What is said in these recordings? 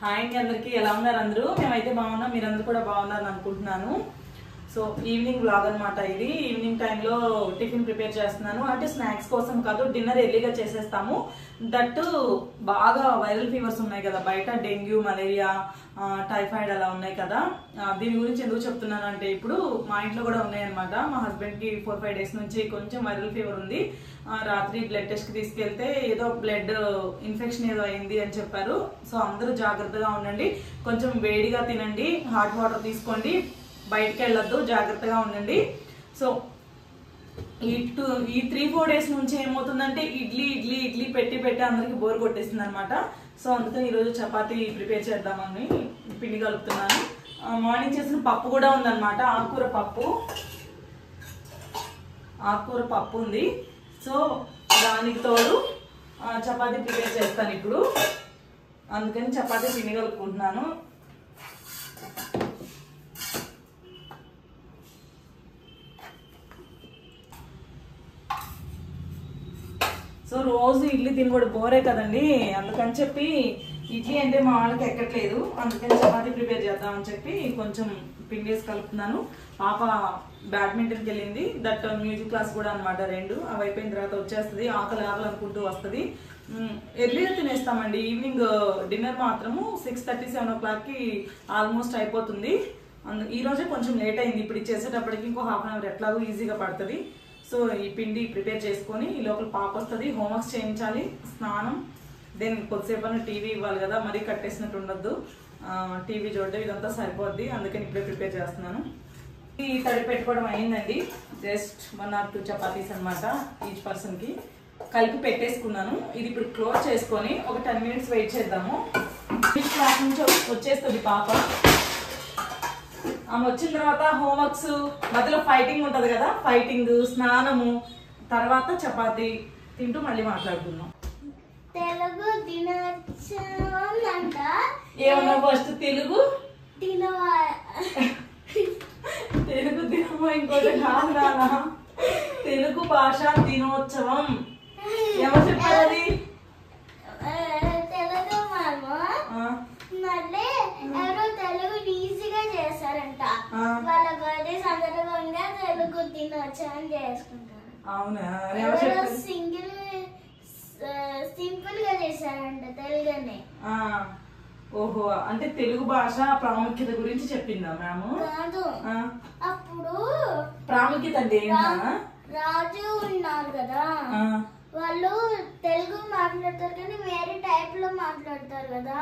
Hi అండి అందరికీ ఎలా ఉన్నారు అందరూ? మేమైతే బాగున్నాం, మీరందరూ కూడా బాగున్నారని అనుకుంటున్నాను. సో ఈవినింగ్ వ్లాగ్ అనమాట ఇది. ఈవినింగ్ టైంలో టిఫిన్ ప్రిపేర్ చేస్తున్నాను. అంటే స్నాక్స్ కోసం కాదు, డిన్నర్ ఎర్లీగా చేసేస్తాము. దట్టు బాగా వైరల్ ఫీవర్స్ ఉన్నాయి కదా బయట, డెంగ్యూ, మలేరియా, టైఫాయిడ్ అలా ఉన్నాయి కదా. దీని గురించి ఎందుకు చెప్తున్నాను అంటే, ఇప్పుడు మా ఇంట్లో కూడా ఉన్నాయన్నమాట. మా హస్బెండ్కి 4-5 డేస్ నుంచి కొంచెం వైరల్ ఫీవర్ ఉంది. రాత్రి బ్లడ్ టెస్ట్కి తీసుకెళ్తే ఏదో బ్లడ్ ఇన్ఫెక్షన్ ఏదో అయింది అని చెప్పారు. సో అందరూ జాగ్రత్తగా ఉండండి, కొంచెం వేడిగా తినండి, హాట్ వాటర్ తీసుకోండి, బయటకు వెళ్ళొద్దు, జాగ్రత్తగా ఉండండి. సో ఈ 3-4 డేస్ నుంచి ఏమవుతుందంటే ఇడ్లీ ఇడ్లీ ఇడ్లీ పెట్టి పెట్టి అందరికి బోర్ కొట్టేసింది అనమాట. సో అందుకని ఈరోజు చపాతీ ప్రిపేర్ చేద్దామని పిండి కలుపుతున్నాను. మార్నింగ్ చేసిన పప్పు కూడా ఉందన్నమాట, ఆకుకూర పప్పు ఉంది. సో దానికి తోడు చపాతీ ప్రిపేర్ చేస్తాను ఇప్పుడు. అందుకని చపాతీ పిండి కలుపుకుంటున్నాను. సో రోజు ఇడ్లీ తిని కూడా బోరే కదండి, అందుకని చెప్పి ఇడ్లీ అంటే మా వాళ్ళకి ఎక్కట్లేదు. అందుకని చపాతీ ప్రిపేర్ చేద్దామని చెప్పి కొంచెం పిండి వేసి కలుపుతున్నాను. పాప బ్యాడ్మింటన్కి వెళ్ళింది, దట్ మ్యూజిక్ క్లాస్ కూడా అనమాట. 2 అవి అయిపోయిన తర్వాత వచ్చేస్తుంది, ఆకలి అనుకుంటూ వస్తుంది. ఎర్లీగా తినేస్తామండి. ఈవినింగ్ డిన్నర్ మాత్రము 6:30-7 o'clockకి ఆల్మోస్ట్ అయిపోతుంది. ఈ రోజే కొంచెం లేట్ అయింది, ఇప్పుడు చేసేటప్పటికి ఇంకో హాఫ్ అన్ అవర్ ఎట్లాగో ఈజీగా పడుతుంది. సో ఈ పిండి ప్రిపేర్ చేసుకొని ఈ లోపల పాప వస్తుంది, హోంవర్క్స్ చేయించాలి, స్నానం, దెన్ కొద్దిసేపు టీవీ ఇవ్వాలి కదా, మరీ కట్టేసినట్టు ఉండొద్దు. టీవీ చూడడం ఇదంతా సరిపోద్ది, అందుకని ఇప్పుడే ప్రిపేర్ చేస్తున్నాను. ఈ తడి పెట్టుకోవడం అయిందండి. జస్ట్ 1 or 2 చపాతీస్ అనమాట ఈచ్ పర్సన్కి కలిపి పెట్టేసుకున్నాను. ఇది ఇప్పుడు క్లోజ్ చేసుకొని ఒక 10 minutes వెయిట్ చేద్దాము. క్లాస్ నుంచి వచ్చేస్తుంది పాప. ఆమె వచ్చిన తర్వాత హోంవర్క్స్, మధ్యలో ఫైటింగ్ ఉంటుంది కదా, ఫైటింగ్, స్నానము, తర్వాత చపాతీ తింటూ మళ్ళీ మాట్లాడుకుందాం. తెలుగు దినోత్సవం అంట. ఏమన్నా ఫస్ట్ తెలుగు దినమో ఇంకోటి కాదు రాదా, తెలుగు భాషా దినోత్సవం. ఎవరు చెప్పారు అది? తెలుగు మళ్ళీ ఎవరో తెలుగు ఈజీగా చేస్తారంట. వాళ్ళ బర్త్డే సందర్భంగా తెలుగు దినోత్సవం చేసుకుంటారు. అవునా? సింపుల్ గా చేశారంట తెలుగునే. ఓహో, అంటే తెలుగు భాష ప్రాముఖ్యత గురించి చెప్పిందా మ్యామ్? కాదు, అప్పుడు ప్రాముఖ్యత అంటే ఏంటా? రాజు ఉన్నారు కదా, వాళ్ళు తెలుగు మాట్లాడతారు కానీ వేరే టైప్ లో మాట్లాడతారు కదా.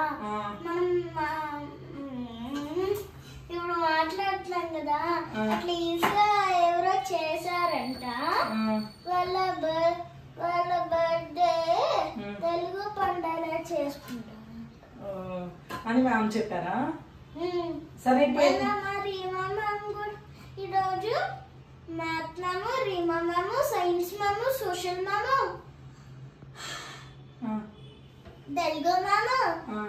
మనం ఇప్పుడు మాట్లాడతాం కదా, అట్లా ఈజీగా ఎవరో చేశారంట. వాళ్ళ బర్త్డే తెలుగు పండుగ చేసుకుంటారు అని మ్యామ్ చెప్పారా? సరే, ఈరోజు math ma'am, Reema ma'am, science ma'am, social ma'am, Telugu ma'am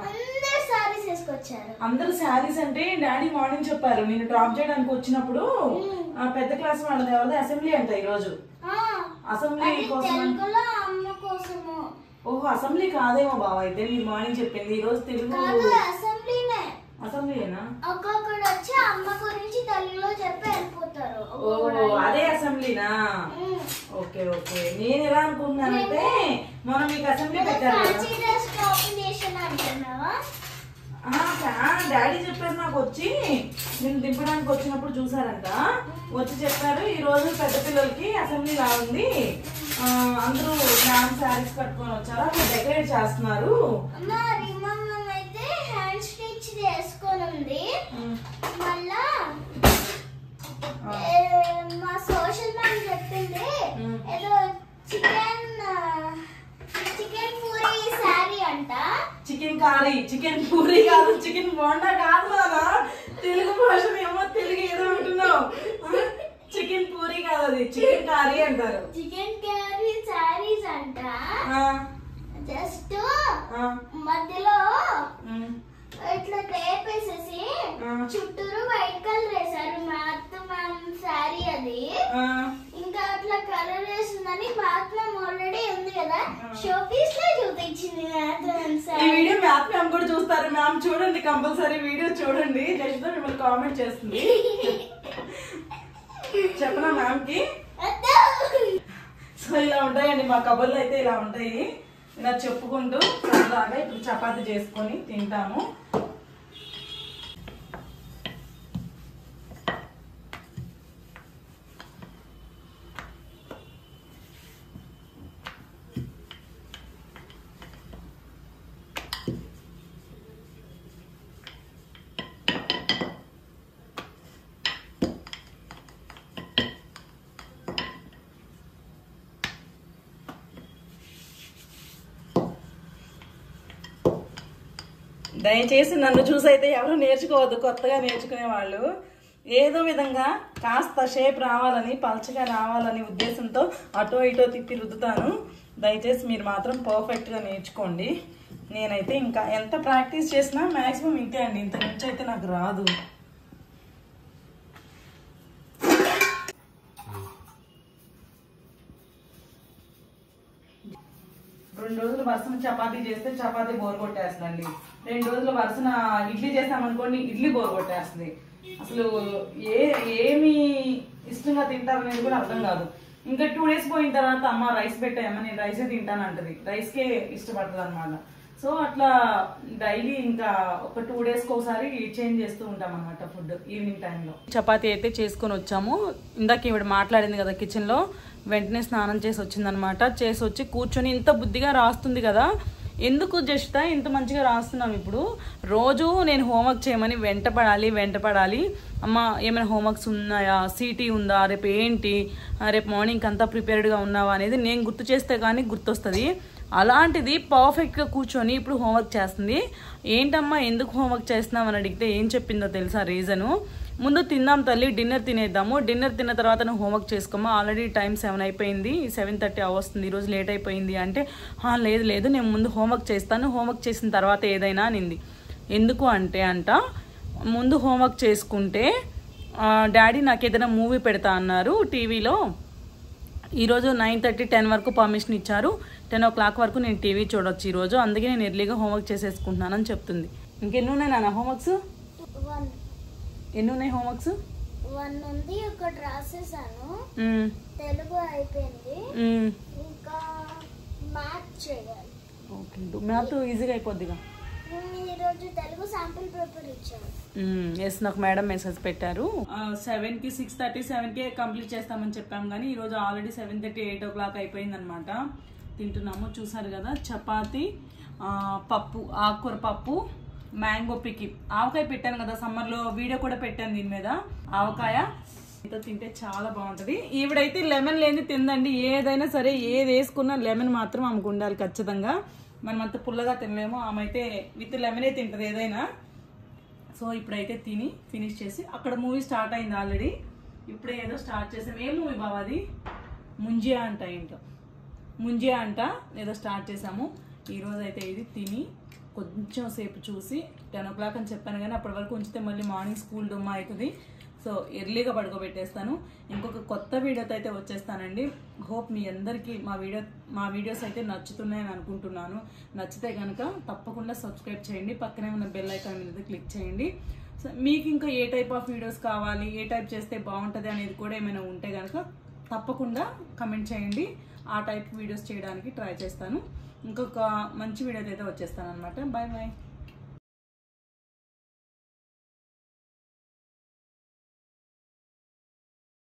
అందరు శారీస్ వేసుకొచ్చారు. అందరు శారీస్ అంటే డాడీ మార్నింగ్ చెప్పారు. నేను డ్రాప్ చేయడానికి వచ్చినప్పుడు పెద్ద క్లాస్ వాళ్ళది ఎవరిది అసెంబ్లీ అంట ఈరోజు. అసెంబ్లీ కోసం. ఓహో, అసెంబ్లీ కాదేమో బావ, అయితే మీరు మార్నింగ్ చెప్పింది. ఈ రోజు తెలుగు అసెంబ్లీనా? ఒక్కొక్కడు వచ్చి అమ్మ గురించి తెలుగులో చెప్పి వెళ్ళిపోతారు. ఓ, అదే అసెంబ్లీనా? Okay okay. నేను ఎలా అనుకుంటున్నానంటే మనం మీకు అసెంబ్లీ పెట్టారు. డాడీ చెప్పారు నాకు, వచ్చి నేను దింపడానికి వచ్చినప్పుడు చూసారంట, వచ్చి చెప్పారు ఈ రోజు పెద్ద పిల్లలకి అసెంబ్లీ లా ఉంది, అందరూ మ్యామ్ శారీస్ కట్టుకొని వచ్చారు, అక్కడ డెకరేట్ చేస్తున్నారు. అయితే హ్యాండ్ స్టిచ్ చేసుకొని ఉంది. మళ్ళా మా సోషల్ మ్యామ్ చెప్పింది ఏదో చికెన్ పూరీ శారీ అంట. చికెన్ కారీ, చికెన్ పూరీ కాదు, చికెన్ బోండా కాదు కదా, తెలుగు భాష ఏమో తెలుగు ఏదో అంటున్నావు. చికెన్ పూరీ కాదు, అది చికెన్ కారీ అంటారు. చికెన్ కర్రీ శారీస్ అంట. జస్ట్ మధ్యలో ఇట్లా టేప్ వేసేసి చుట్టూరు వైట్ కలర్ వేసారు. శారీ అది ఇంకా అట్లా కలర్ వేసిందని మాత్రం ఆల్రెడీ ఉంది కదా షోపీస్ లో చూపించింది ఈ వీడియో మ్యాథ్ మ్యామ్ కూడా చూస్తారు. మ్యామ్ చూడండి, కంపల్సరీ వీడియో చూడండి. జస్ట్ మిమ్మల్ని కామెంట్ చేస్తుంది. చెప్పనా మ్యామ్ కి? సో ఇలా ఉంటాయండి మా కబుర్లు అయితే, ఇలా ఉంటాయి. ఇలా చెప్పుకుంటూ సరదాగా ఇప్పుడు చపాతీ చేసుకొని తింటాము. దయచేసి నన్ను చూసైతే ఎవరు నేర్చుకోవద్దు, కొత్తగా నేర్చుకునే వాళ్ళు. ఏదో విధంగా కాస్త షేప్ రావాలని, పల్చగా రావాలని ఉద్దేశంతో అటో ఇటో తిప్పి రుద్దుతాను. దయచేసి మీరు మాత్రం పర్ఫెక్ట్గా నేర్చుకోండి. నేనైతే ఇంకా ఎంత ప్రాక్టీస్ చేసినా మ్యాక్సిమం ఇంతే అండి, ఇంత నుంచి అయితే నాకు రాదు. రెండు రోజులు వరుసన చపాతీ చేస్తే చపాతీ బోర్ కొట్టేస్తుందండి. 2 రోజులు వరుసన ఇడ్లీ చేస్తామనుకోండి, ఇడ్లీ బోర్ కొట్టేస్తుంది. అసలు ఏమి ఇష్టంగా తింటారనేది కూడా అర్థం కాదు. ఇంకా 2 డేస్ పోయిన తర్వాత అమ్మ రైస్ పెట్టాయమ్మ, నేను రైసే తింటాను అంటది. రైస్కే ఇష్టపడుతుంది అనమాట. సో అట్లా డైలీ ఇంకా ఒక 2 డేస్కి ఒకసారి చేంజ్ చేస్తూ ఉంటాం అనమాట ఫుడ్ ఈవినింగ్ టైంలో. చపాతీ అయితే చేసుకొని వచ్చాము. ఇందాక ఈవిడ మాట్లాడింది కదా కిచెన్లో, వెంటనే స్నానం చేసి వచ్చిందనమాట. చేసి వచ్చి కూర్చొని ఇంత బుద్ధిగా రాస్తుంది కదా, ఎందుకు జస్ట్ ఇంత మంచిగా రాస్తున్నాం. ఇప్పుడు రోజు నేను హోంవర్క్ చేయమని వెంటపడాలి. అమ్మ ఏమైనా హోంవర్క్స్ ఉన్నాయా, సిటీ ఉందా, రేపు ఏంటి, రేపు మార్నింగ్ అంతా ప్రిపేర్డ్గా ఉన్నావా అనేది నేను గుర్తు చేస్తే కానీ గుర్తొస్తుంది. అలాంటిది పర్ఫెక్ట్గా కూర్చొని ఇప్పుడు హోంవర్క్ చేస్తుంది. ఏంటమ్మా ఎందుకు హోంవర్క్ చేస్తున్నావు అని అడిగితే ఏం చెప్పిందో తెలుసా రీజను? ముందు తిందాం తల్లి, డిన్నర్ తినేద్దాము, డిన్నర్ తిన్న తర్వాత నువ్వు హోంవర్క్ చేసుకోమా, ఆల్రెడీ టైం 7 అయిపోయింది, 7:30 అవస్తుంది, ఈరోజు లేట్ అయిపోయింది అంటే లేదు నేను ముందు హోంవర్క్ చేస్తాను, హోంవర్క్ చేసిన తర్వాత ఏదైనా అనింది. ఎందుకు అంటే ముందు హోంవర్క్ చేసుకుంటే డాడీ నాకు ఏదైనా మూవీ పెడతా అన్నారు టీవీలో. ఈరోజు 9:30, 10 వరకు పర్మిషన్ ఇచ్చారు. 10 o'clock వరకు నేను టీవీ చూడొచ్చు ఈరోజు, అందుకే నేను ఎర్లీగా హోంవర్క్ చేసేసుకుంటున్నానని చెప్తుంది. ఇంకెన్ని ఉన్నాయి నాన్న హోంవర్క్స్? ఎన్ని ఉన్నాయి హోంవర్క్స్? 1 ఉంది, ఒకటి రాసేసాను, తెలుగు అయిపోయింది, ఇంకా మ్యాథ్ చేయాలి. ఓకే, మ్యాథ్ ఈజీగా అయిపోద్దిగా. ఈరోజు తెలుగు శాంపిల్ పేపర్ ఇచ్చారు. ఎస్, నాకు మేడం మెసేజ్ పెట్టారు. 7కి 6:30, 7కే కంప్లీట్ చేస్తామని చెప్పాము, కానీ ఈరోజు ఆల్రెడీ 7:30, 8 o'clock అయిపోయింది అనమాట. తింటున్నాము, చూసారు కదా. చపాతి, పప్పు, ఆకుకూర పప్పు, మ్యాంగో పికి, ఆవకాయ పెట్టాను కదా సమ్మర్లో, వీడియో కూడా పెట్టాను దీని మీద. ఆవకాయ తింటే చాలా బాగుంటుంది. ఈవిడైతే లెమన్ లేని తిందండి. ఏదైనా సరే ఏది వేసుకున్నా లెమన్ మాత్రం ఆమెకు ఉండాలి ఖచ్చితంగా. మనం అంత పుల్లగా తినలేము, ఆమె అయితే విత్ లెమనే తింటుంది ఏదైనా. సో ఇప్పుడైతే తిని ఫినిష్ చేసి, అక్కడ మూవీ స్టార్ట్ అయింది ఆల్రెడీ, ఇప్పుడే ఏదో స్టార్ట్ చేసాం. ఏ మూవీ బావ అది? ముంజియా అంట ఏదో స్టార్ట్ చేసాము. ఈరోజు అయితే ఇది తిని కొంచెం సేపు చూసి 10 o'clock అని చెప్పాను, కానీ అప్పటి వరకు ఉంచితే మళ్ళీ మార్నింగ్ స్కూల్ డుమ్మా అవుతుంది. సో ఎర్లీగా పడుకోబెట్టేస్తాను. ఇంకొక కొత్త వీడియోతో అయితే వచ్చేస్తానండి. హోప్ మీ అందరికీ మా వీడియోస్ అయితే నచ్చుతున్నాయని అనుకుంటున్నాను. నచ్చితే కనుక తప్పకుండా సబ్స్క్రైబ్ చేయండి, పక్కనే ఉన్న బెల్ ఐకాన్ మీద క్లిక్ చేయండి. సో మీకు ఇంకా ఏ టైప్ ఆఫ్ వీడియోస్ కావాలి, ఏ టైప్ చేస్తే బాగుంటుంది అనేది కూడా ఏమైనా ఉంటే కనుక తప్పకుండా కమెంట్ చేయండి. ఆ టైప్ వీడియోస్ చేయడానికి ట్రై చేస్తాను. ఇంకొక మంచి వీడియోతో అయితే వచ్చేస్తాను అనమాట. Bye bye.